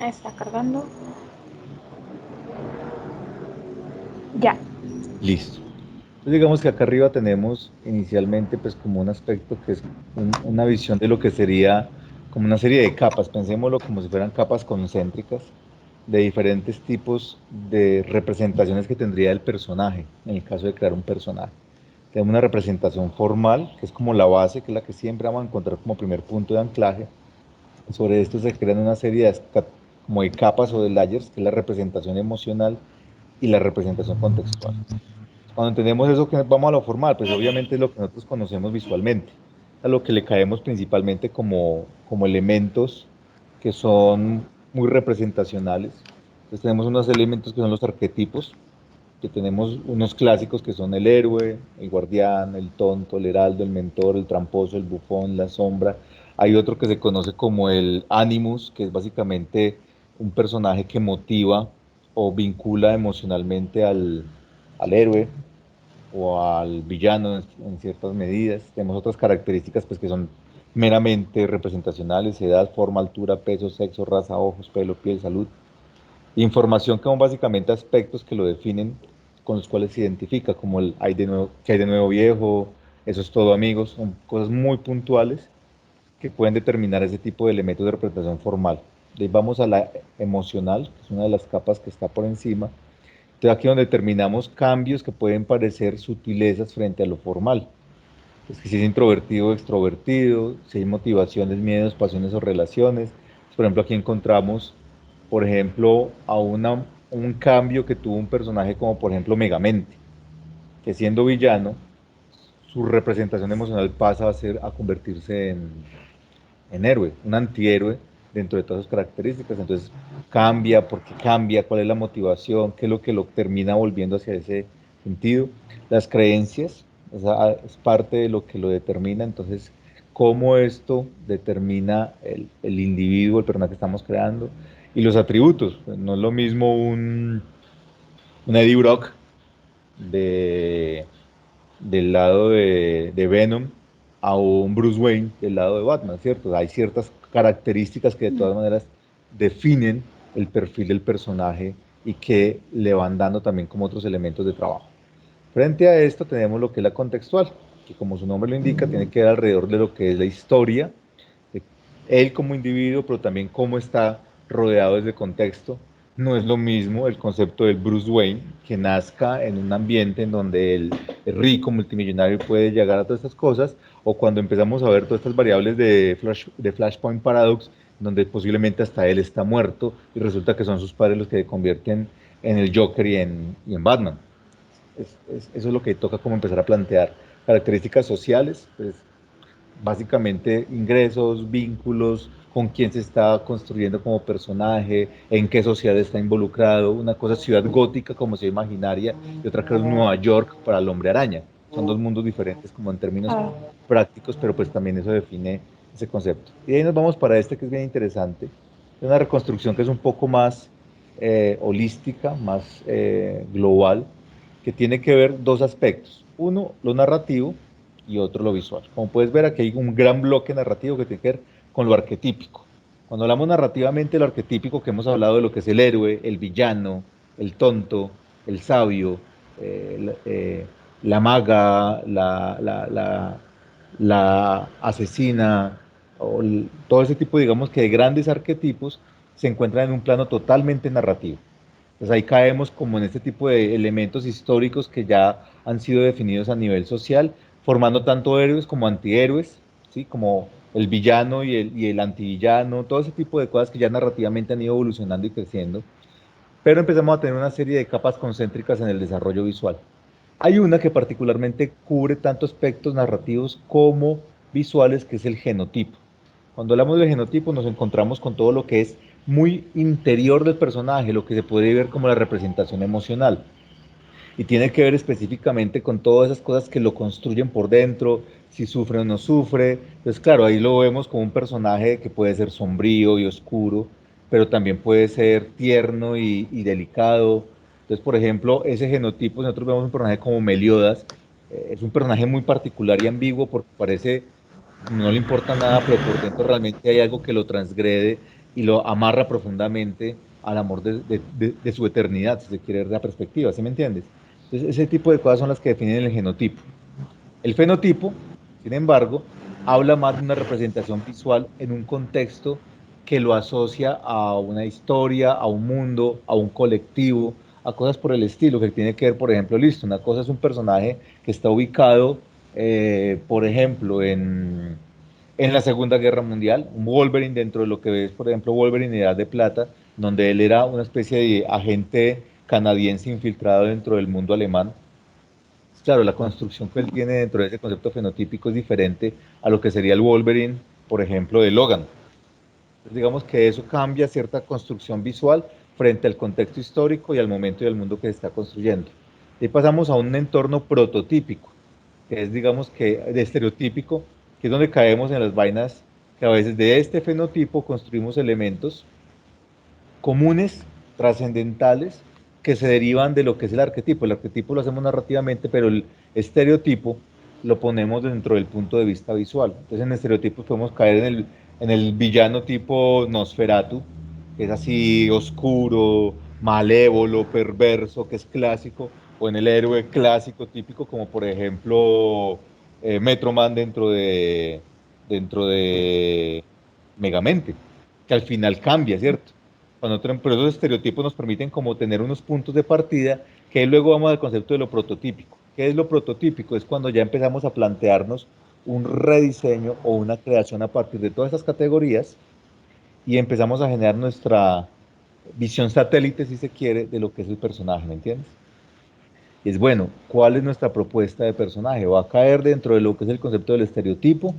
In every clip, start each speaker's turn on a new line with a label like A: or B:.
A: Está cargando. Ya.
B: Listo. Entonces digamos que acá arriba tenemos inicialmente pues como un aspecto que es una visión de lo que sería como una serie de capas, pensémoslo como si fueran capas concéntricas de diferentes tipos de representaciones que tendría el personaje, en el caso de crear un personaje. Tenemos una representación formal, que es como la base, que es la que siempre vamos a encontrar como primer punto de anclaje. Sobre esto se crean una serie de, como de capas o de layers, que es la representación emocional y la representación contextual. Cuando entendemos eso, que vamos a lo formal, pues obviamente es lo que nosotros conocemos visualmente, a lo que le caemos principalmente como elementos que son muy representacionales. Entonces tenemos unos elementos que son los arquetipos, que tenemos unos clásicos que son el héroe, el guardián, el tonto, el heraldo, el mentor, el tramposo, el bufón, la sombra. Hay otro que se conoce como el animus, que es básicamente un personaje que motiva o vincula emocionalmente al héroe o al villano en ciertas medidas. Tenemos otras características pues, que son meramente representacionales: edad, forma, altura, peso, sexo, raza, ojos, pelo, piel, salud. Información que son básicamente aspectos que lo definen, con los cuales se identifica, como el hay de nuevo, que hay de nuevo viejo, eso es todo amigos, son cosas muy puntuales que pueden determinar ese tipo de elementos de representación formal. De ahí vamos a la emocional, que es una de las capas que está por encima. Entonces aquí donde determinamos cambios que pueden parecer sutilezas frente a lo formal. Es que si es introvertido o extrovertido, si hay motivaciones, miedos, pasiones o relaciones. Por ejemplo, aquí encontramos, por ejemplo, un cambio que tuvo un personaje como, por ejemplo, Megamente, que siendo villano, su representación emocional pasa a convertirse en héroe, un antihéroe dentro de todas sus características. Entonces, cambia, ¿por qué cambia? ¿Cuál es la motivación? ¿Qué es lo que lo termina volviendo hacia ese sentido? Las creencias, es parte de lo que lo determina. Entonces, cómo esto determina el individuo, el personaje que estamos creando, y los atributos. Pues, no es lo mismo un Eddie Brock de, del lado de Venom a un Bruce Wayne del lado de Batman, ¿cierto? Hay ciertas características que de todas maneras definen el perfil del personaje y que le van dando también como otros elementos de trabajo. Frente a esto tenemos lo que es la contextual, que como su nombre lo indica, tiene que ver alrededor de lo que es la historia, de él como individuo, pero también cómo está rodeado desde contexto. No es lo mismo el concepto del Bruce Wayne, que nazca en un ambiente en donde él es rico, multimillonario y puede llegar a todas estas cosas, o cuando empezamos a ver todas estas variables de Flashpoint Paradox, donde posiblemente hasta él está muerto y resulta que son sus padres los que se convierten en el Joker y en Batman. Eso es lo que toca como empezar a plantear. Características sociales, pues básicamente ingresos, vínculos, con quién se está construyendo como personaje, en qué sociedad está involucrado. Una cosa es ciudad gótica como ciudad imaginaria y otra cosa es Nueva York para el hombre araña. Son dos mundos diferentes como en términos
A: Ah,
B: prácticos, pero pues también eso define ese concepto. Y de ahí nos vamos para este que es bien interesante. Una reconstrucción que es un poco más holística, más global, que tiene que ver dos aspectos. Uno, lo narrativo y otro, lo visual. Como puedes ver, aquí hay un gran bloque narrativo que tiene que ver con lo arquetípico. Cuando hablamos narrativamente de lo arquetípico, que hemos hablado de lo que es el héroe, el villano, el tonto, el sabio, la maga, la asesina, todo ese tipo, digamos que de grandes arquetipos, se encuentran en un plano totalmente narrativo. Entonces ahí caemos como en este tipo de elementos históricos que ya han sido definidos a nivel social, formando tanto héroes como antihéroes, ¿sí? Como el villano y el antivillano, todo ese tipo de cosas que ya narrativamente han ido evolucionando y creciendo. Pero empezamos a tener una serie de capas concéntricas en el desarrollo visual. Hay una que particularmente cubre tanto aspectos narrativos como visuales, que es el genotipo. Cuando hablamos del genotipo nos encontramos con todo lo que es muy interior del personaje, lo que se puede ver como la representación emocional. Y tiene que ver específicamente con todas esas cosas que lo construyen por dentro, si sufre o no sufre. Entonces, claro, ahí lo vemos como un personaje que puede ser sombrío y oscuro, pero también puede ser tierno y delicado. Entonces, por ejemplo, ese genotipo, nosotros vemos un personaje como Meliodas, es un personaje muy particular y ambiguo porque parece no le importa nada, pero por dentro realmente hay algo que lo transgrede y lo amarra profundamente al amor de su eternidad, si se quiere ver de la perspectiva, ¿sí me entiendes? Entonces, ese tipo de cosas son las que definen el genotipo. El fenotipo, sin embargo, habla más de una representación visual en un contexto que lo asocia a una historia, a un mundo, a un colectivo, a cosas por el estilo, que tiene que ver, por ejemplo, listo, una cosa es un personaje que está ubicado, por ejemplo, en la Segunda Guerra Mundial, un Wolverine dentro de lo que ves, por ejemplo, Wolverine Edad de Plata, donde él era una especie de agente canadiense infiltrado dentro del mundo alemán. Claro, la construcción que él tiene dentro de ese concepto fenotípico es diferente a lo que sería el Wolverine, por ejemplo, de Logan. Entonces, digamos que eso cambia cierta construcción visual frente al contexto histórico y al momento y al mundo que se está construyendo. Y pasamos a un entorno prototípico, que es, digamos que, de estereotípico, que es donde caemos en las vainas que a veces de este fenotipo construimos elementos comunes, trascendentales, que se derivan de lo que es el arquetipo. El arquetipo lo hacemos narrativamente, pero el estereotipo lo ponemos dentro del punto de vista visual. Entonces, en estereotipos podemos caer en el villano tipo Nosferatu, que es así oscuro, malévolo, perverso, que es clásico, o en el héroe clásico típico, como por ejemplo Metroman dentro de Megamente, que al final cambia, ¿cierto? Pero esos estereotipos nos permiten como tener unos puntos de partida que luego vamos al concepto de lo prototípico. ¿Qué es lo prototípico? Es cuando ya empezamos a plantearnos un rediseño o una creación a partir de todas estas categorías y empezamos a generar nuestra visión satélite, si se quiere, de lo que es el personaje, ¿me entiendes? Y es bueno, ¿cuál es nuestra propuesta de personaje? ¿Va a caer dentro de lo que es el concepto del estereotipo?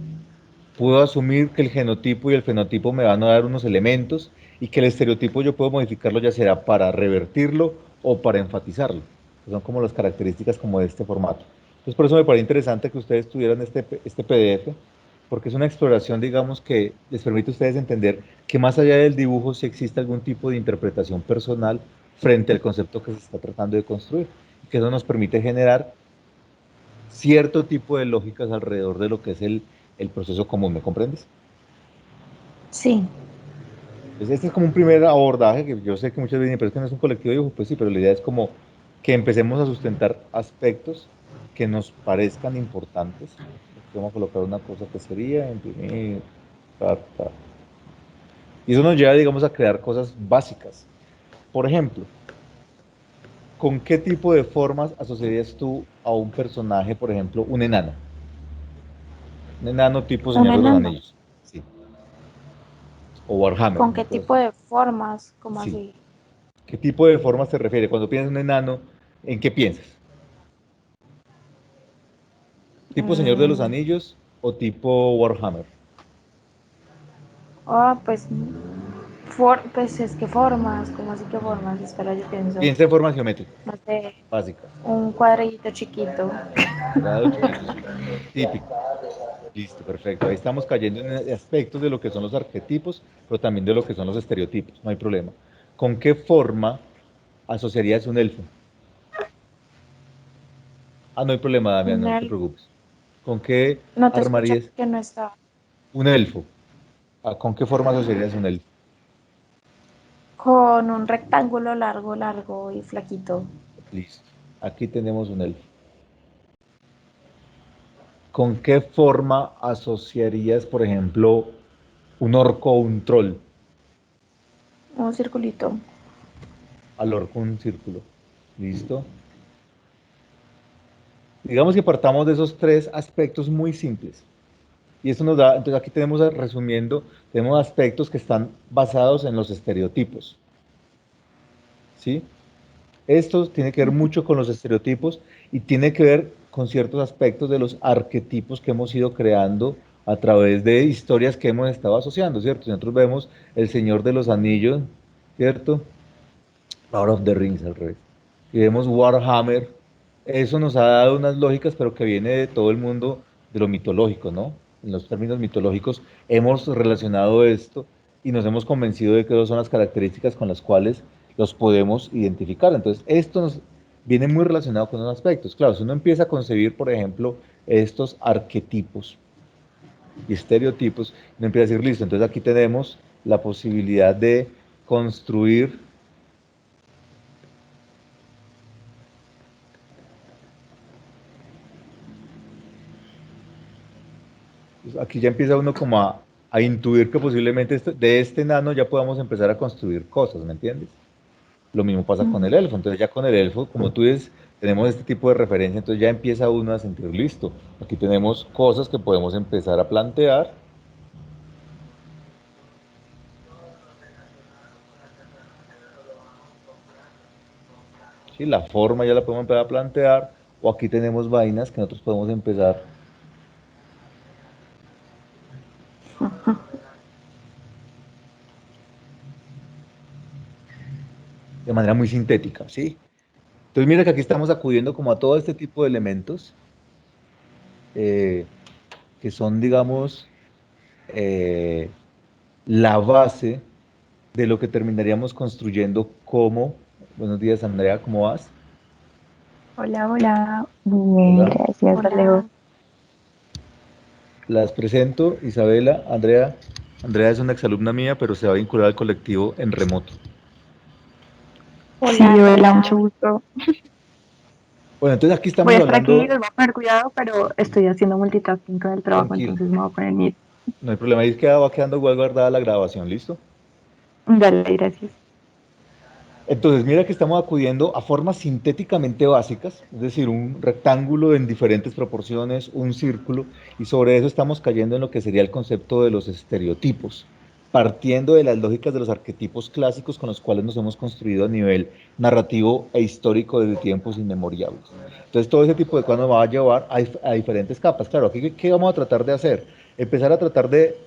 B: Puedo asumir que el genotipo y el fenotipo me van a dar unos elementos y que el estereotipo yo puedo modificarlo ya sea para revertirlo o para enfatizarlo, que son como las características como de este formato. Entonces por eso me parece interesante que ustedes tuvieran este PDF, porque es una exploración, digamos, que les permite a ustedes entender que más allá del dibujo sí existe algún tipo de interpretación personal frente al concepto que se está tratando de construir, y que eso nos permite generar cierto tipo de lógicas alrededor de lo que es el proceso común, ¿me comprendes?
A: Sí,
B: Entonces, este es como un primer abordaje, que yo sé que muchas veces dicen, pero es que no es un colectivo de dibujo, pues sí, pero la idea es como que empecemos a sustentar aspectos que nos parezcan importantes. Aquí vamos a colocar una cosa que sería imprimir, ta, ta. Y eso nos lleva, digamos, a crear cosas básicas. Por ejemplo, ¿con qué tipo de formas asociarías tú a un personaje, por ejemplo, un enano? Un enano tipo
A: un
B: Señor de los
A: enano.
B: Anillos, sí. O Warhammer,
A: ¿Con
B: una
A: qué
B: cosa
A: tipo
B: así.
A: de formas? ¿Cómo
B: Sí.
A: así?
B: ¿Qué tipo de formas se refiere? Cuando piensas en un enano, ¿en qué piensas? ¿Tipo Señor de los
A: Mm,
B: Anillos o tipo Warhammer?
A: oh, pues, pues es que formas, ¿cómo así que
B: Mm.
A: formas? Espera, yo pienso,
B: Piensa en formas geométricas,
A: no sé,
B: básicas.
A: un cuadrillito chiquito.
B: Cuadrado chiquito, sí. Típico. Listo, perfecto. Ahí estamos cayendo en aspectos de lo que son los arquetipos, pero también de lo que son los estereotipos. No hay problema. ¿Con qué forma asociarías un elfo? Ah, no hay problema, Damián,
A: Un
B: no te
A: elfo.
B: preocupes. ¿Con qué
A: No te escuché
B: armarías
A: que no estaba.
B: un elfo? Ah, ¿con qué forma asociarías un elfo?
A: Con un rectángulo largo, largo y flaquito.
B: Listo. Aquí tenemos un elfo. ¿Con qué forma asociarías, por ejemplo, un orco o un troll?
A: Un circulito.
B: Al orco un círculo. ¿Listo? Digamos que partamos de esos tres aspectos muy simples. Y esto nos da, entonces aquí tenemos, resumiendo, tenemos aspectos que están basados en los estereotipos. ¿Sí? Esto tiene que ver mucho con los estereotipos y tiene que ver con ciertos aspectos de los arquetipos que hemos ido creando a través de historias que hemos estado asociando, ¿cierto? Si nosotros vemos El Señor de los Anillos, ¿cierto? Lord of the Rings al revés. Y vemos Warhammer, eso nos ha dado unas lógicas, pero que viene de todo el mundo de lo mitológico, ¿no? En los términos mitológicos hemos relacionado esto y nos hemos convencido de que esas son las características con las cuales los podemos identificar. Entonces, esto nos viene muy relacionado con los aspectos. Claro, si uno empieza a concebir, por ejemplo, estos arquetipos y estereotipos, uno empieza a decir, listo, entonces aquí tenemos la posibilidad de construir. Pues aquí ya empieza uno como a intuir que posiblemente de este enano ya podamos empezar a construir cosas, ¿me entiendes? Lo mismo pasa con el elfo, entonces ya con el elfo, como tú dices, tenemos este tipo de referencia, entonces ya empieza uno a sentir listo. Aquí tenemos cosas que podemos empezar a plantear. ¿Sí? La forma ya la podemos empezar a plantear, o aquí tenemos vainas que nosotros podemos empezar de manera muy sintética, ¿sí? Entonces mira que aquí estamos acudiendo como a todo este tipo de elementos eh, que son, digamos, eh, la base de lo que terminaríamos construyendo como, buenos días Andrea, ¿cómo vas?
C: Hola, hola. Bien,
B: Hola,
C: gracias, Alejo.
A: Hola,
B: las presento, Isabela, Andrea. Andrea es una exalumna mía, pero se va a vincular al colectivo en remoto.
C: Sí,
A: hola
C: hola, mucho
A: Andrea.
C: gusto.
B: Bueno, entonces aquí
C: Voy
B: estamos
C: a estar aquí,
B: hablando,
C: les voy a poner cuidado, pero estoy haciendo multitasking con el trabajo,
B: tranquila,
C: entonces me voy a poner mute.
B: no hay problema, ahí va quedando igual guardada la grabación, ¿listo?
C: Dale, gracias.
B: Entonces, mira que estamos acudiendo a formas sintéticamente básicas, es decir, un rectángulo en diferentes proporciones, un círculo, y sobre eso estamos cayendo en lo que sería el concepto de los estereotipos, partiendo de las lógicas de los arquetipos clásicos con los cuales nos hemos construido a nivel narrativo e histórico desde tiempos inmemoriales. Entonces, todo ese tipo de cosas nos va a llevar a diferentes capas. Claro, aquí, ¿qué vamos a tratar de hacer? Empezar a tratar de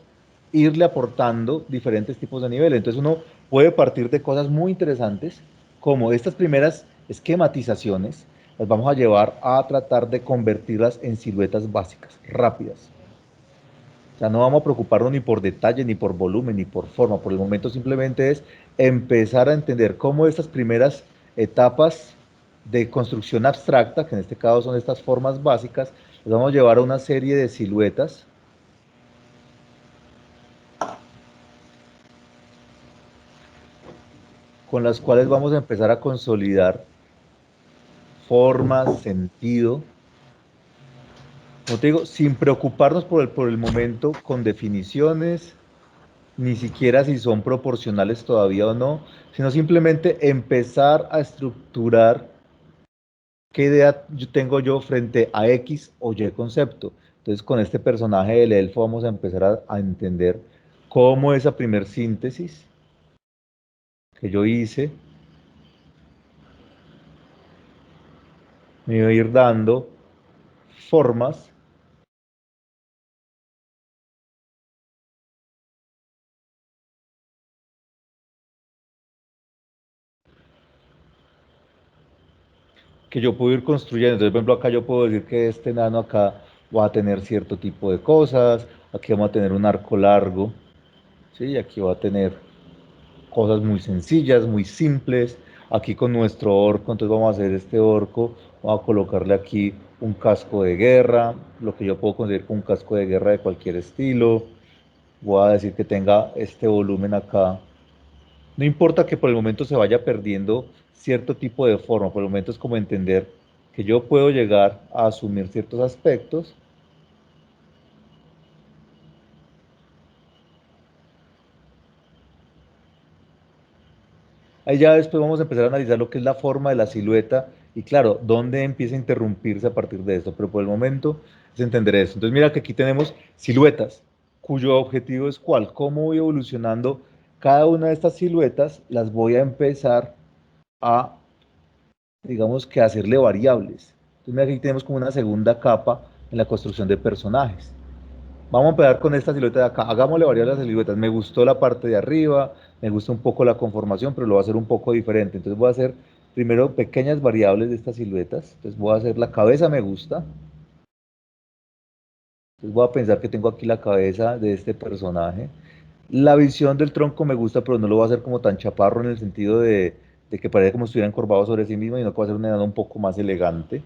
B: irle aportando diferentes tipos de niveles. Entonces uno puede partir de cosas muy interesantes, como estas primeras esquematizaciones, las vamos a llevar a tratar de convertirlas en siluetas básicas, rápidas. O sea, no vamos a preocuparnos ni por detalle, ni por volumen, ni por forma. Por el momento simplemente es empezar a entender cómo estas primeras etapas de construcción abstracta, que en este caso son estas formas básicas, las vamos a llevar a una serie de siluetas con las cuales vamos a empezar a consolidar forma, sentido, como te digo, sin preocuparnos por el momento con definiciones, ni siquiera si son proporcionales todavía o no, sino simplemente empezar a estructurar qué idea tengo yo frente a X o Y concepto. Entonces, con este personaje del elfo vamos a empezar a entender cómo esa primer síntesis que yo hice me iba a ir dando formas que yo puedo ir construyendo. Entonces, por ejemplo, acá yo puedo decir que este enano acá va a tener cierto tipo de cosas, aquí vamos a tener un arco largo, ¿sí? Y aquí va a tener cosas muy sencillas, muy simples. Aquí con nuestro orco, entonces vamos a hacer este orco, vamos a colocarle aquí un casco de guerra, lo que yo puedo conseguir con un casco de guerra de cualquier estilo. Voy a decir que tenga este volumen acá. No importa que por el momento se vaya perdiendo cierto tipo de forma, por el momento es como entender que yo puedo llegar a asumir ciertos aspectos. Ahí ya después vamos a empezar a analizar lo que es la forma de la silueta y claro, dónde empieza a interrumpirse a partir de esto, pero por el momento es entender eso. Entonces mira que aquí tenemos siluetas, cuyo objetivo es cuál, cómo voy evolucionando cada una de estas siluetas, las voy a empezar a, digamos que hacerle variables. Entonces mira que aquí tenemos como una segunda capa en la construcción de personajes. Vamos a empezar con esta silueta de acá. Hagámosle variar las siluetas. Me gustó la parte de arriba, me gusta un poco la conformación, pero lo voy a hacer un poco diferente. Entonces voy a hacer primero pequeñas variables de estas siluetas. Entonces voy a hacer la cabeza me gusta. Entonces voy a pensar que tengo aquí la cabeza de este personaje. La visión del tronco me gusta, pero no lo voy a hacer como tan chaparro en el sentido de que parece como si estuviera encorvado sobre sí mismo, sino que voy a hacer un enano un poco más elegante.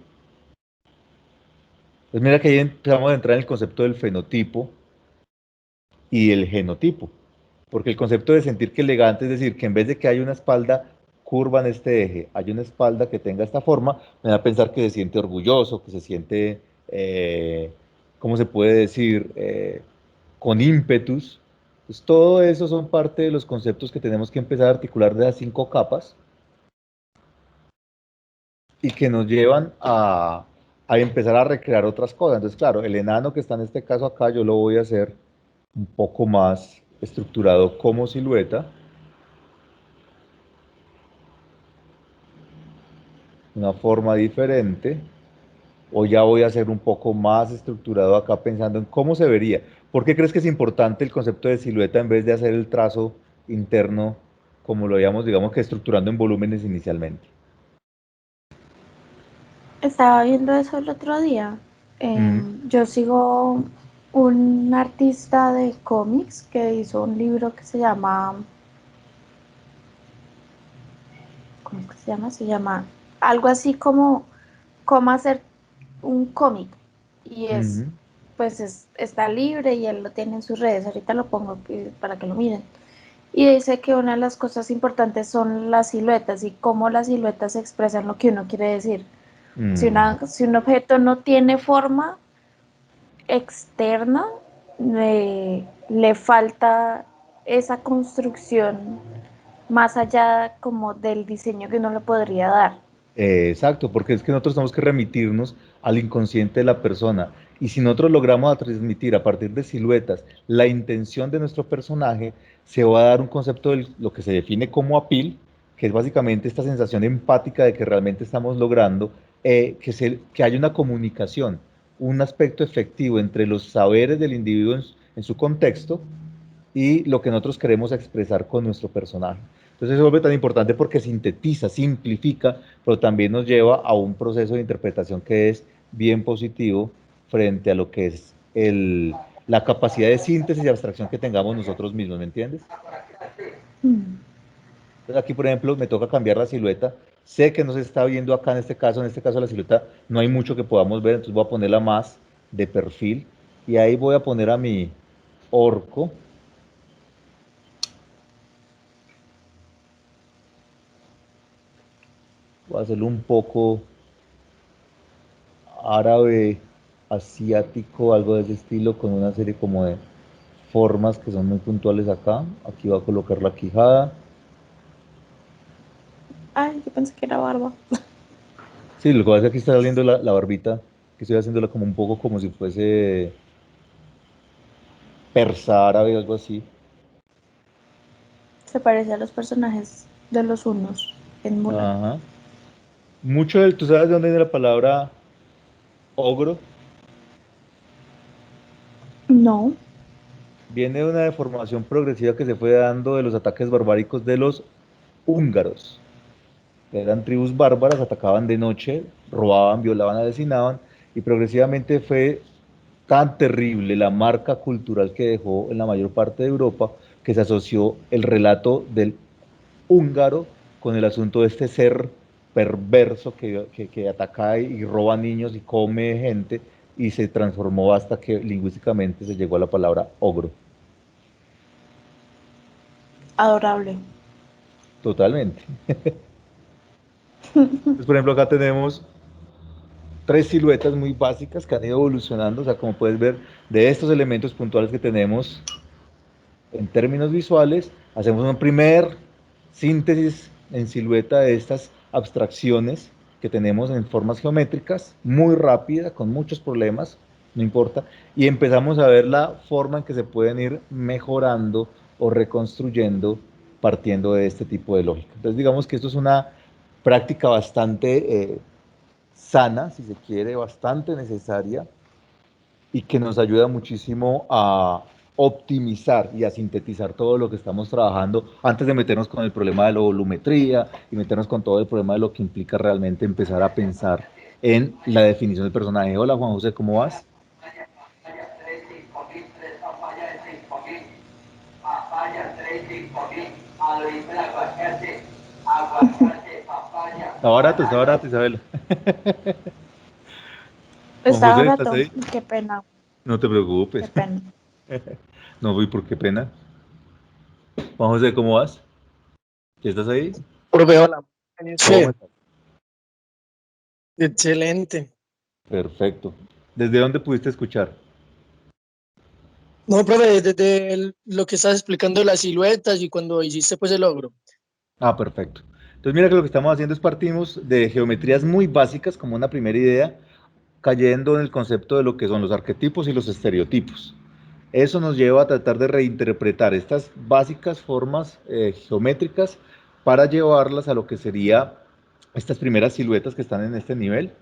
B: Pues mira que ahí empezamos a entrar en el concepto del fenotipo y el genotipo. porque el concepto de sentir que elegante es decir, que en vez de que haya una espalda curva en este eje, hay una espalda que tenga esta forma, me da a pensar que se siente orgulloso, que se siente, ¿cómo se puede decir? Con ímpetus. Pues todo eso son parte de los conceptos que tenemos que empezar a articular de las 5 capas y que nos llevan a empezar a recrear otras cosas. Entonces, claro, el enano que está en este caso acá, yo lo voy a hacer un poco más estructurado como silueta, una forma diferente, o ya voy a hacer un poco más estructurado acá pensando en cómo se vería. ¿Por qué crees que es importante el concepto de silueta en vez de hacer el trazo interno como lo habíamos, digamos que estructurando en volúmenes inicialmente?
A: Estaba viendo eso el otro día.
B: Mm,
A: Yo sigo un artista de cómics que hizo un libro que se llama, ¿cómo es que se llama? Se llama algo así como cómo hacer un cómic. Y es,
B: mm,
A: pues está libre y él lo tiene en sus redes. Ahorita lo pongo para que lo miren. Y dice que una de las cosas importantes son las siluetas y cómo las siluetas expresan lo que uno quiere decir.
B: mm.
A: Si un objeto no tiene forma externa, le falta esa construcción más allá como del diseño que uno le podría dar.
B: Exacto, porque es que nosotros tenemos que remitirnos al inconsciente de la persona. Y si nosotros logramos transmitir a partir de siluetas la intención de nuestro personaje, se va a dar un concepto de lo que se define como appeal, que es básicamente esta sensación empática de que realmente estamos logrando que haya una comunicación, un aspecto efectivo entre los saberes del individuo en su contexto y lo que nosotros queremos expresar con nuestro personaje. Entonces se vuelve tan importante porque sintetiza, simplifica, pero también nos lleva a un proceso de interpretación que es bien positivo frente a lo que es la capacidad de síntesis y abstracción que tengamos nosotros mismos, ¿me entiendes?
A: Mm.
B: Entonces aquí, por ejemplo, me toca cambiar la silueta. Sé que no se está viendo acá en este caso la silueta no hay mucho que podamos ver, entonces voy a ponerla más de perfil y ahí voy a poner a mi orco. Voy a hacerlo un poco árabe, asiático, algo de ese estilo, con una serie como de formas que son muy puntuales acá. Aquí va a colocar la quijada.
A: Ay, yo pensé que era barba.
B: Sí, lo que pasa es que aquí está saliendo la barbita, que estoy haciéndola como un poco como si fuese persa árabe o algo así.
A: Se parece a los personajes de los unos en Mulan.
B: Ajá. Mucho del, ¿tú sabes de dónde viene la palabra ogro?
A: No.
B: Viene de una deformación progresiva que se fue dando de los ataques barbáricos de los húngaros. Eran tribus bárbaras, atacaban de noche, robaban, violaban, asesinaban, y progresivamente fue tan terrible la marca cultural que dejó en la mayor parte de Europa que se asoció el relato del húngaro con el asunto de este ser perverso que ataca y roba niños y come gente, y se transformó hasta que lingüísticamente se llegó a la palabra ogro.
A: Adorable.
B: Totalmente. Entonces, por ejemplo, acá tenemos 3 siluetas muy básicas que han ido evolucionando, o sea, como puedes ver, de estos elementos puntuales que tenemos en términos visuales, hacemos una primer síntesis en silueta de estas abstracciones que tenemos en formas geométricas, muy rápida, con muchos problemas, no importa, y empezamos a ver la forma en que se pueden ir mejorando o reconstruyendo partiendo de este tipo de lógica. Entonces, digamos que esto es una práctica bastante sana, si se quiere, bastante necesaria y que nos ayuda muchísimo a optimizar y a sintetizar todo lo que estamos trabajando antes de meternos con el problema de la volumetría y meternos con todo el problema de lo que implica realmente empezar a pensar en la definición del personaje. Hola Juan José, ¿cómo vas? Está barato, Isabel. Juan
A: Estaba
B: José, ¿estás
A: rato.
B: ahí?
A: Qué pena.
B: No te
A: Qué
B: preocupes.
A: pena.
B: No, voy por qué pena. Juan José, ¿cómo vas? ¿Ya estás ahí?
D: Profe, hola.
B: ¿Cómo
D: Sí,
B: estás?
D: excelente.
B: Perfecto. ¿Desde dónde pudiste escuchar?
D: No, profe, desde lo que estás explicando de las siluetas y cuando hiciste pues el logro.
B: Ah, perfecto. Entonces mira que lo que estamos haciendo es partimos de geometrías muy básicas como una primera idea, cayendo en el concepto de lo que son los arquetipos y los estereotipos. Eso nos lleva a tratar de reinterpretar estas básicas formas geométricas para llevarlas a lo que sería estas primeras siluetas que están en este nivel,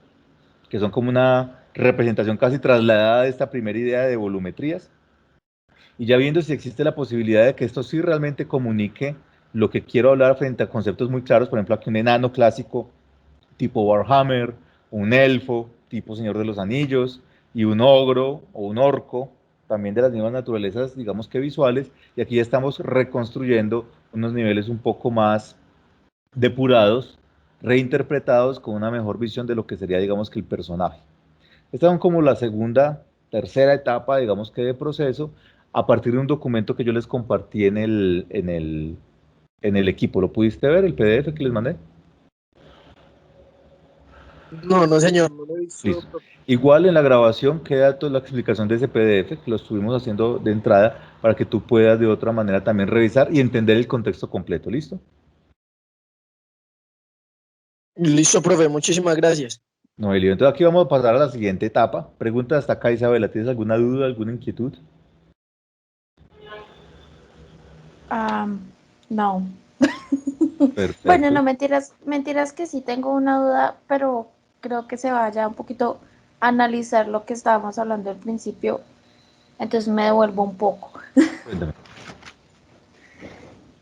B: que son como una representación casi trasladada de esta primera idea de volumetrías. Y ya viendo si existe la posibilidad de que esto sí realmente comunique lo que quiero hablar frente a conceptos muy claros, por ejemplo, aquí un enano clásico tipo Warhammer, un elfo tipo Señor de los Anillos, y un ogro o un orco, también de las mismas naturalezas, digamos que visuales, y aquí ya estamos reconstruyendo unos niveles un poco más depurados, reinterpretados con una mejor visión de lo que sería, digamos que el personaje. Esta es como la segunda, tercera etapa, digamos que de proceso, a partir de un documento que yo les compartí en el equipo. ¿Lo pudiste ver, el PDF que les mandé?
D: No, no, señor, no lo he visto,
B: Listo.
D: profe.
B: Igual en la grabación queda toda la explicación de ese PDF, que lo estuvimos haciendo de entrada, para que tú puedas de otra manera también revisar y entender el contexto completo. ¿Listo?
D: Listo, profe, muchísimas gracias.
B: Noelio, entonces aquí vamos a pasar a la siguiente etapa. Pregunta hasta acá, Isabela, ¿tienes alguna duda, alguna inquietud?
A: No. Bueno,
B: Perfecto.
A: no, mentiras, mentiras que sí tengo una duda, pero creo que se vaya un poquito a analizar lo que estábamos hablando al principio, entonces me devuelvo un poco.
B: Cuéntame.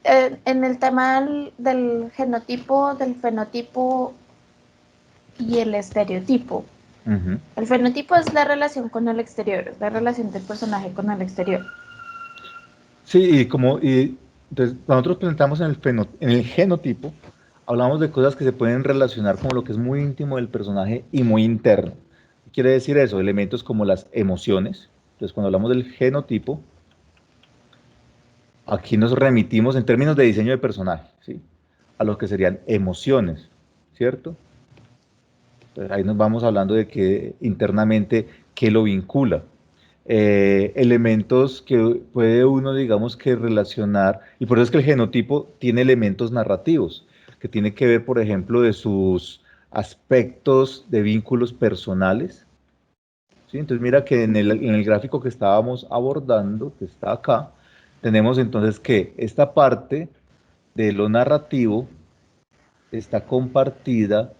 A: En el tema del genotipo, del fenotipo y el estereotipo.
B: Ujú.
A: El fenotipo es la relación con el exterior, es la relación del personaje con el exterior.
B: Sí, entonces nosotros presentamos en el genotipo, hablamos de cosas que se pueden relacionar con lo que es muy íntimo del personaje y muy interno. ¿Qué quiere decir eso? Elementos como las emociones. Entonces, cuando hablamos del genotipo, aquí nos remitimos en términos de diseño de personaje, ¿sí? A lo que serían emociones, ¿cierto? Entonces, ahí nos vamos hablando de que internamente, ¿qué lo vincula? Elementos que puede uno, digamos, que relacionar, y por eso es que el genotipo tiene elementos narrativos, que tiene que ver, por ejemplo, de sus aspectos de vínculos personales, ¿sí? Entonces mira que en el gráfico que estábamos abordando, que está acá, tenemos entonces que esta parte de lo narrativo está compartida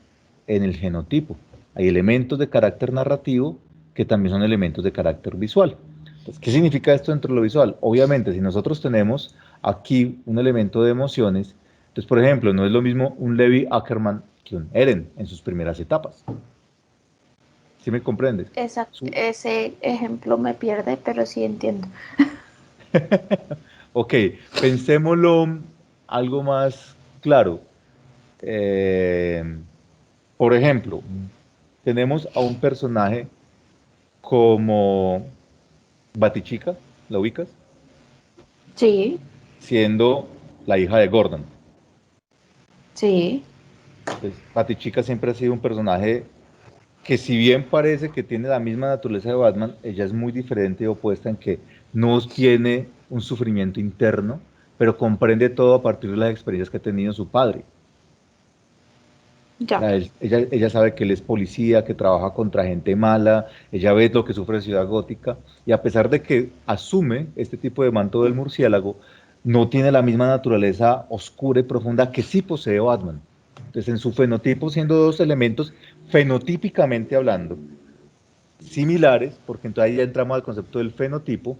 B: en el genotipo. Hay elementos de carácter narrativo que también son elementos de carácter visual. Entonces, ¿qué significa esto dentro de lo visual? Obviamente, si nosotros tenemos aquí un elemento de emociones, entonces, por ejemplo, no es lo mismo un Levi Ackerman que un Eren en sus primeras etapas. ¿Sí me comprendes?
A: Ese ejemplo me pierde, pero sí entiendo.
B: Ok, pensémoslo algo más claro. Eh, por ejemplo, tenemos a un personaje como Batichica, ¿la ubicas?
A: Sí,
B: Siendo la hija de Gordon.
A: sí,
B: Entonces, Batichica siempre ha sido un personaje que si bien parece que tiene la misma naturaleza de Batman, ella es muy diferente y opuesta en que no tiene un sufrimiento interno, pero comprende todo a partir de las experiencias que ha tenido su padre. O
A: ya.
B: sea, ella sabe que él es policía, que trabaja contra gente mala, ella ve lo que sufre Ciudad Gótica, y a pesar de que asume este tipo de manto del murciélago, no tiene la misma naturaleza oscura y profunda que sí posee Batman. Entonces, en su fenotipo, siendo dos elementos fenotípicamente hablando, similares, porque entonces ahí ya entramos al concepto del fenotipo,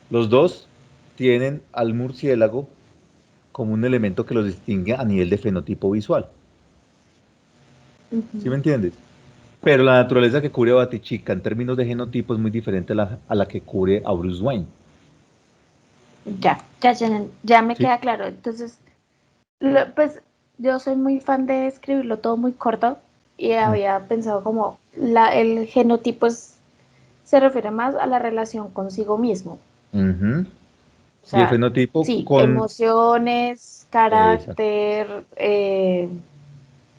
B: los dos tienen al murciélago como un elemento que los distingue a nivel de fenotipo visual. ¿Sí
A: Ujú.
B: me entiendes? Pero la naturaleza que cubre a Batichica en términos de genotipo es muy diferente a la que cubre a Bruce Wayne.
A: Ya me
B: ¿Sí?
A: queda claro. Entonces, pues yo soy muy fan de escribirlo todo muy corto y
B: Mm.
A: había pensado como el genotipo se refiere más a la relación consigo mismo.
B: Ujú.
A: O
B: Y el
A: sea,
B: fenotipo
A: sí,
B: con...
A: emociones,
B: Exacto,
A: carácter,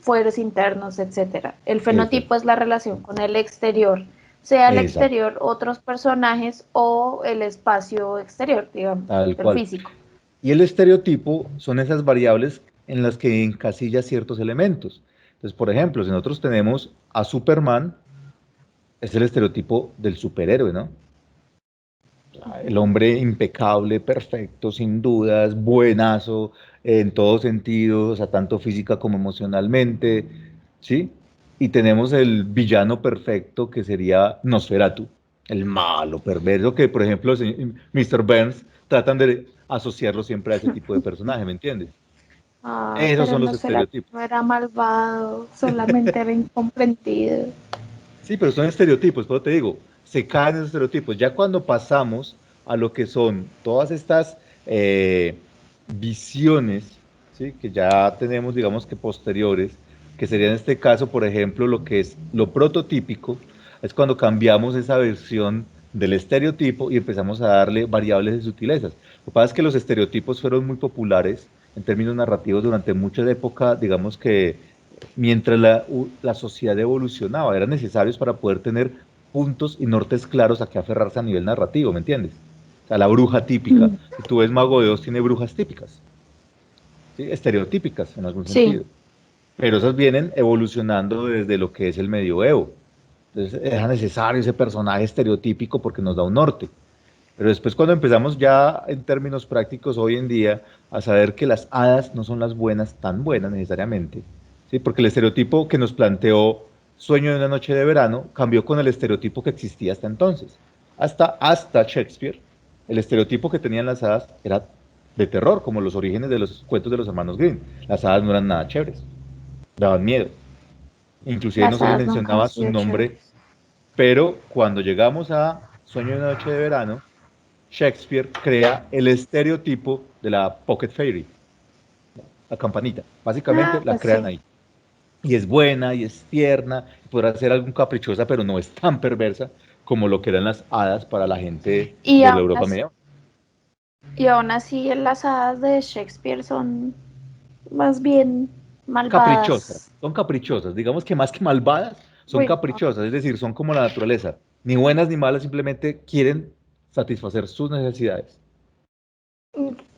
A: fueros internos, etcétera. El
B: exacto,
A: fenotipo es la relación con el exterior, sea el
B: exacto,
A: exterior otros personajes o el espacio exterior, digamos,
B: tal
A: el
B: cual.
A: físico.
B: Y el estereotipo son esas variables en las que encasilla ciertos elementos. Entonces, por ejemplo, si nosotros tenemos a Superman, es el estereotipo del superhéroe, ¿no? El hombre impecable, perfecto, sin dudas, buenazo en todos sentidos, o sea, tanto física como emocionalmente, ¿sí? Y tenemos el villano perfecto que sería Nosferatu, el malo, perverso, que por ejemplo, Mr. Burns tratan de asociarlo siempre a ese tipo de personaje, ¿me entiendes?
A: Ay,
B: Esos
A: pero
B: son los
A: no será,
B: estereotipos.
A: no era malvado, solamente era incomprendido.
B: Sí, pero son estereotipos, pero te digo, se caen esos estereotipos. Ya cuando pasamos a lo que son todas estas visiones, ¿sí? Que ya tenemos, digamos que posteriores, que sería en este caso, por ejemplo, lo que es lo prototípico, es cuando cambiamos esa versión del estereotipo y empezamos a darle variables de sutilezas. Lo que pasa es que los estereotipos fueron muy populares en términos narrativos durante mucha época, digamos que mientras la sociedad evolucionaba, eran necesarios para poder tener puntos y nortes claros a que aferrarse a nivel narrativo, ¿me entiendes? O sea, la bruja típica. Si tú ves Mago de Oz, tiene brujas típicas, ¿sí? Estereotípicas en algún
A: Sí,
B: sentido. Pero esas vienen evolucionando desde lo que es el medioevo. Entonces, era necesario ese personaje estereotípico porque nos da un norte. Pero después cuando empezamos ya en términos prácticos hoy en día a saber que las hadas no son las buenas, tan buenas necesariamente, ¿sí? Porque el estereotipo que nos planteó Sueño de una noche de verano cambió con el estereotipo que existía hasta entonces. Hasta Shakespeare, el estereotipo que tenían las hadas era de terror, como los orígenes de los cuentos de los hermanos Grimm. Las hadas no eran nada chéveres, daban miedo. Inclusive no
A: las
B: se les
A: hadas nunca han
B: mencionaba su
A: sido chéveres.
B: nombre, pero cuando llegamos a Sueño de una noche de verano, Shakespeare crea el estereotipo de la Pocket Fairy, la campanita. Básicamente
A: Ah,
B: la
A: pues
B: crean
A: sí.
B: ahí. Y es buena y es tierna, podrá ser algo caprichosa, pero no es tan perversa como lo que eran las hadas para la gente
A: Y
B: de la
A: aún
B: Europa
A: así,
B: medieval.
A: y aún así las hadas de Shakespeare son más bien
B: Caprichosas,
A: malvadas.
B: son caprichosas, digamos que más que malvadas, son
A: Uy, no.
B: caprichosas, es decir, son como la naturaleza, ni buenas ni malas, simplemente quieren satisfacer sus necesidades.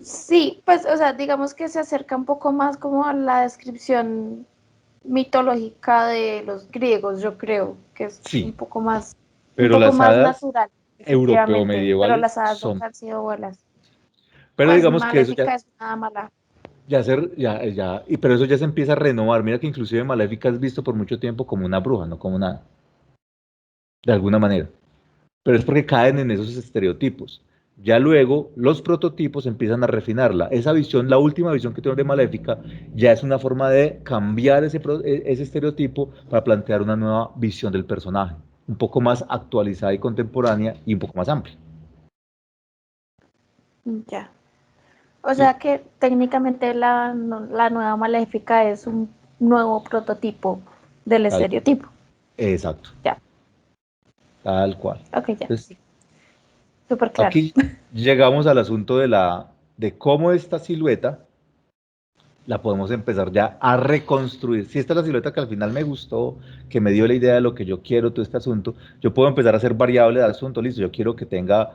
A: Sí, pues, o sea, digamos que se acerca un poco más como a la descripción mitológica de los griegos, yo creo, que es
B: Sí,
A: un
B: pero
A: poco
B: las
A: más
B: hadas
A: natural,
B: europeo
A: efectivamente, pero
B: medievales
A: las hadas
B: son.
A: nunca han sido buenas.
B: Pero
A: Pues
B: digamos que eso ya,
A: Maléfica es nada mala.
B: pero eso ya se empieza a renovar. Mira que inclusive Maléfica es visto por mucho tiempo como una bruja, no como nada, de alguna manera. Pero es porque caen en esos estereotipos. Ya luego los prototipos empiezan a refinarla. Esa visión, la última visión que tengo de Maléfica, ya es una forma de cambiar ese estereotipo para plantear una nueva visión del personaje, un poco más actualizada y contemporánea y un poco más amplia.
A: Ya. O
B: ¿Sí?
A: sea que técnicamente la nueva Maléfica es un nuevo prototipo del
B: Tal cual.
A: estereotipo.
B: Exacto,
A: Ya,
B: tal cual.
A: ok, ya,
B: Entonces,
A: sí, súper claro.
B: aquí llegamos al asunto de cómo esta silueta la podemos empezar ya a reconstruir. Si esta es la silueta que al final me gustó, que me dio la idea de lo que yo quiero, todo este asunto, yo puedo empezar a hacer variable de asunto, listo, yo quiero que tenga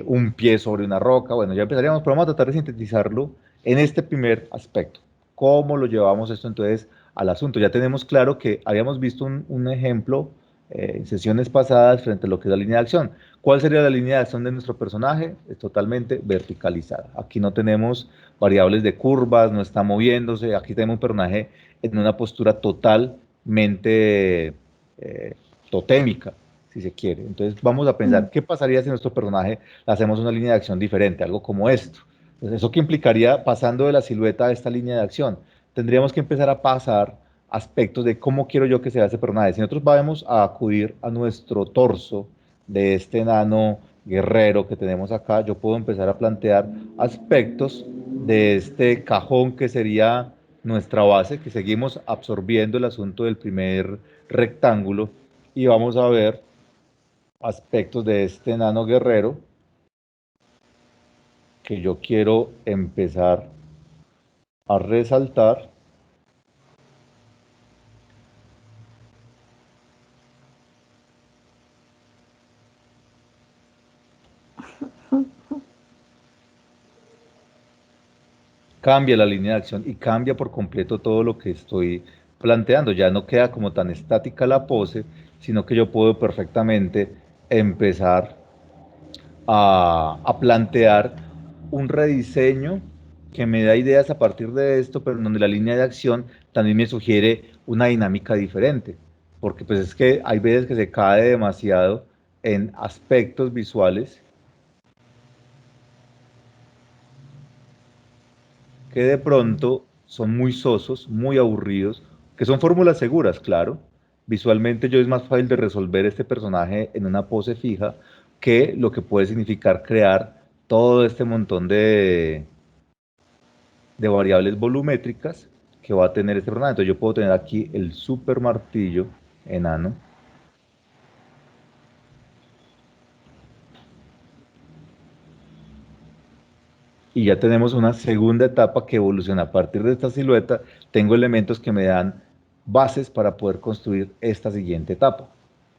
B: un pie sobre una roca, bueno, ya empezaríamos, pero vamos a tratar de sintetizarlo en este primer aspecto. ¿Cómo lo llevamos esto entonces al asunto? Ya tenemos claro que habíamos visto un ejemplo en sesiones pasadas frente a lo que es la línea de acción. ¿Cuál sería la línea de acción de nuestro personaje? Es totalmente verticalizada. Aquí no tenemos variables de curvas, no está moviéndose. Aquí tenemos un personaje en una postura totalmente totémica, si se quiere. Entonces vamos a pensar, ¿qué pasaría si nuestro personaje le hacemos una línea de acción diferente? Algo como esto. Entonces, ¿eso qué implicaría pasando de la silueta a esta línea de acción? Tendríamos que empezar a pasar aspectos de cómo quiero yo que sea ese personaje. Si nosotros vamos a acudir a nuestro torso de este enano guerrero que tenemos acá, yo puedo empezar a plantear aspectos de este cajón que sería nuestra base, que seguimos absorbiendo el asunto del primer rectángulo y vamos a ver aspectos de este enano guerrero que yo quiero empezar a resaltar. Cambia la línea de acción y cambia por completo todo lo que estoy planteando. Ya no queda como tan estática la pose, sino que yo puedo perfectamente empezar a plantear un rediseño que me da ideas a partir de esto, pero en donde la línea de acción también me sugiere una dinámica diferente, porque pues es que hay veces que se cae demasiado en aspectos visuales que de pronto son muy sosos, muy aburridos, que son fórmulas seguras, claro. Visualmente yo es más fácil de resolver este personaje en una pose fija que lo que puede significar crear todo este montón de variables volumétricas que va a tener este personaje. Entonces yo puedo tener aquí el super martillo enano. Y ya tenemos una segunda etapa que evoluciona. A partir de esta silueta, tengo elementos que me dan bases para poder construir esta siguiente etapa.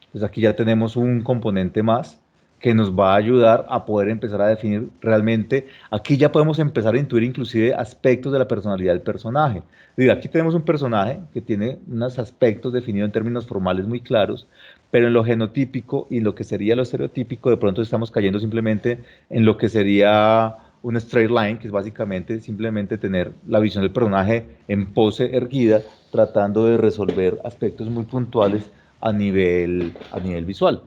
B: Entonces aquí ya tenemos un componente más que nos va a ayudar a poder empezar a definir realmente, aquí ya podemos empezar a intuir inclusive aspectos de la personalidad del personaje. Es decir, aquí tenemos un personaje que tiene unos aspectos definidos en términos formales muy claros, pero en lo genotípico y lo que sería lo estereotípico, de pronto estamos cayendo simplemente en lo que sería un straight line, que es básicamente simplemente tener la visión del personaje en pose erguida, tratando de resolver aspectos muy puntuales a nivel visual.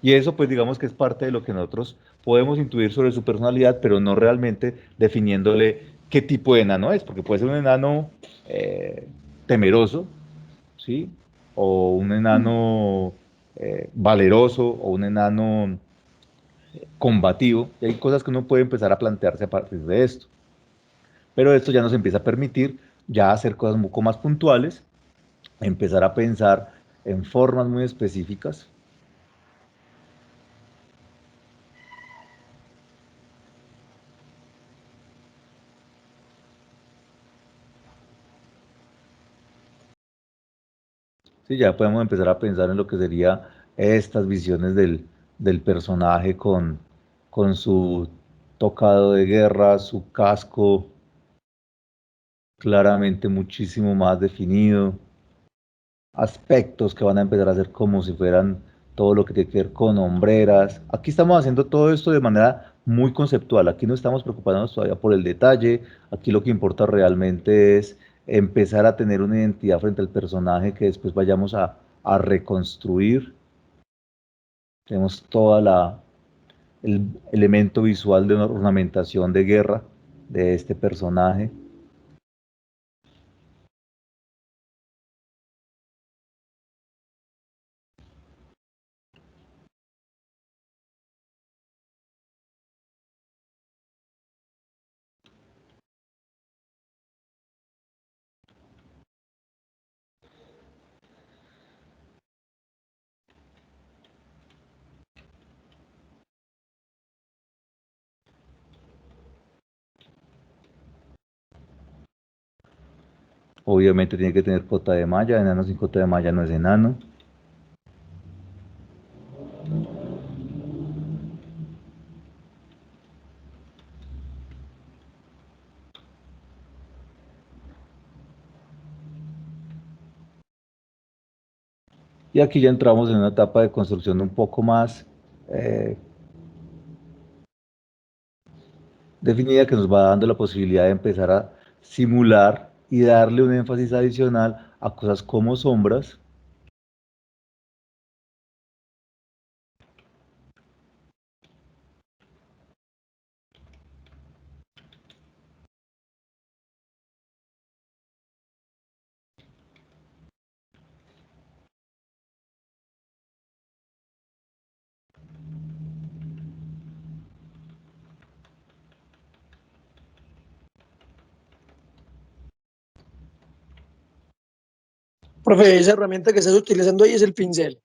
B: Y eso pues digamos que es parte de lo que nosotros podemos intuir sobre su personalidad, pero no realmente definiéndole qué tipo de enano es, porque puede ser un enano temeroso, ¿sí? O un enano valeroso, o un enano combativo, y hay cosas que uno puede empezar a plantearse a partir de esto. Pero esto ya nos empieza a permitir ya hacer cosas un poco más puntuales, empezar a pensar en formas muy específicas. Sí, ya podemos empezar a pensar en lo que sería estas visiones del personaje con su tocado de guerra, su casco claramente muchísimo más definido, aspectos que van a empezar a ser como si fueran todo lo que tiene que ver con hombreras. Aquí estamos haciendo todo esto de manera muy conceptual, aquí no estamos preocupándonos todavía por el detalle, aquí lo que importa realmente es empezar a tener una identidad frente al personaje que después vayamos a reconstruir. Tenemos el elemento visual de una ornamentación de guerra de este personaje. Obviamente tiene que tener cota de malla, enano sin cota de malla no es enano. Y aquí ya entramos en una etapa de construcción un poco más eh, definida que nos va dando la posibilidad de empezar a simular y darle un énfasis adicional a cosas como sombras.
D: Profe, esa herramienta que estás utilizando ahí es el pincel.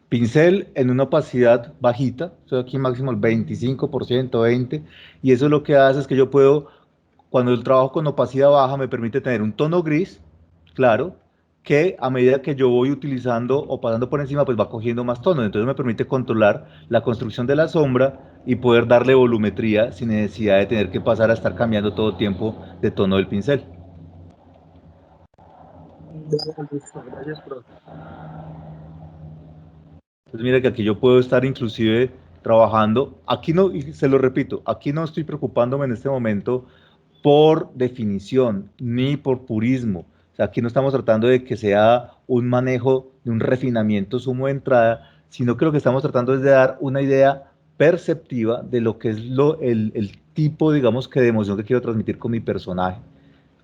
B: Pincel en una opacidad bajita, estoy aquí máximo el 25%, 20%, y eso lo que hace es que yo puedo, cuando el trabajo con opacidad baja, me permite tener un tono gris, claro, que a medida que yo voy utilizando o pasando por encima, pues va cogiendo más tono. Entonces me permite controlar la construcción de la sombra y poder darle volumetría sin necesidad de tener que pasar a estar cambiando todo el tiempo de tono del pincel.
D: Listo, gracias, profe.
B: Entonces mira que aquí yo puedo estar inclusive trabajando, aquí no, y se lo repito, aquí no estoy preocupándome en este momento por definición ni por purismo. O sea, aquí no estamos tratando de que sea un manejo de un refinamiento sumo de entrada, sino que lo que estamos tratando es de dar una idea perceptiva de lo que es el tipo, digamos, que de emoción que quiero transmitir con mi personaje.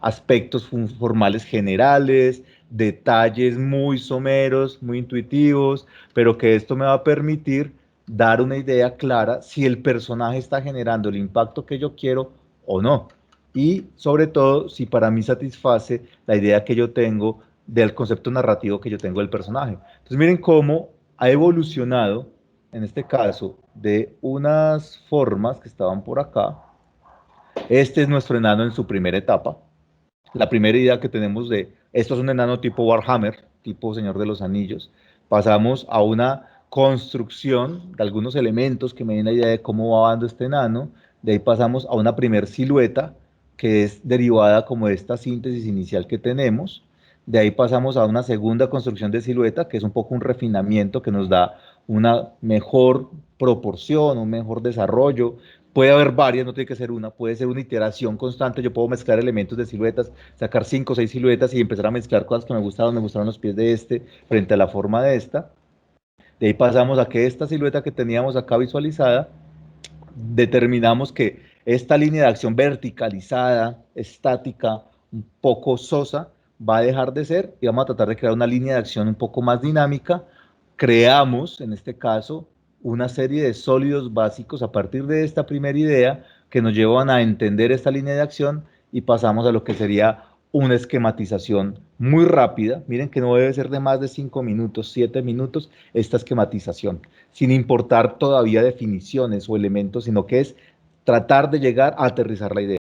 B: Aspectos formales generales, detalles muy someros, muy intuitivos, pero que esto me va a permitir dar una idea clara si el personaje está generando el impacto que yo quiero o no. Y sobre todo, si para mí satisface la idea que yo tengo del concepto narrativo que yo tengo del personaje. Entonces miren cómo ha evolucionado, en este caso, de unas formas que estaban por acá. Este es nuestro enano en su primera etapa. La primera idea que tenemos de esto es un enano tipo Warhammer, tipo Señor de los Anillos. Pasamos a una construcción de algunos elementos que me den la idea de cómo va dando este enano. De ahí pasamos a una primer silueta que es derivada como de esta síntesis inicial que tenemos. De ahí pasamos a una segunda construcción de silueta que es un poco un refinamiento que nos da una mejor proporción, un mejor desarrollo. Puede haber varias, no tiene que ser una, puede ser una iteración constante. Yo puedo mezclar elementos de siluetas, sacar 5 o 6 siluetas y empezar a mezclar cosas que me gustaron los pies de este frente a la forma de esta. De ahí pasamos a que esta silueta que teníamos acá visualizada, determinamos que esta línea de acción verticalizada, estática, un poco sosa, va a dejar de ser y vamos a tratar de crear una línea de acción un poco más dinámica. Creamos, en este caso, una serie de sólidos básicos a partir de esta primera idea que nos llevan a entender esta línea de acción y pasamos a lo que sería una esquematización muy rápida. Miren que no debe ser de más de 5 minutos, 7 minutos esta esquematización, sin importar todavía definiciones o elementos, sino que es tratar de llegar a aterrizar la idea.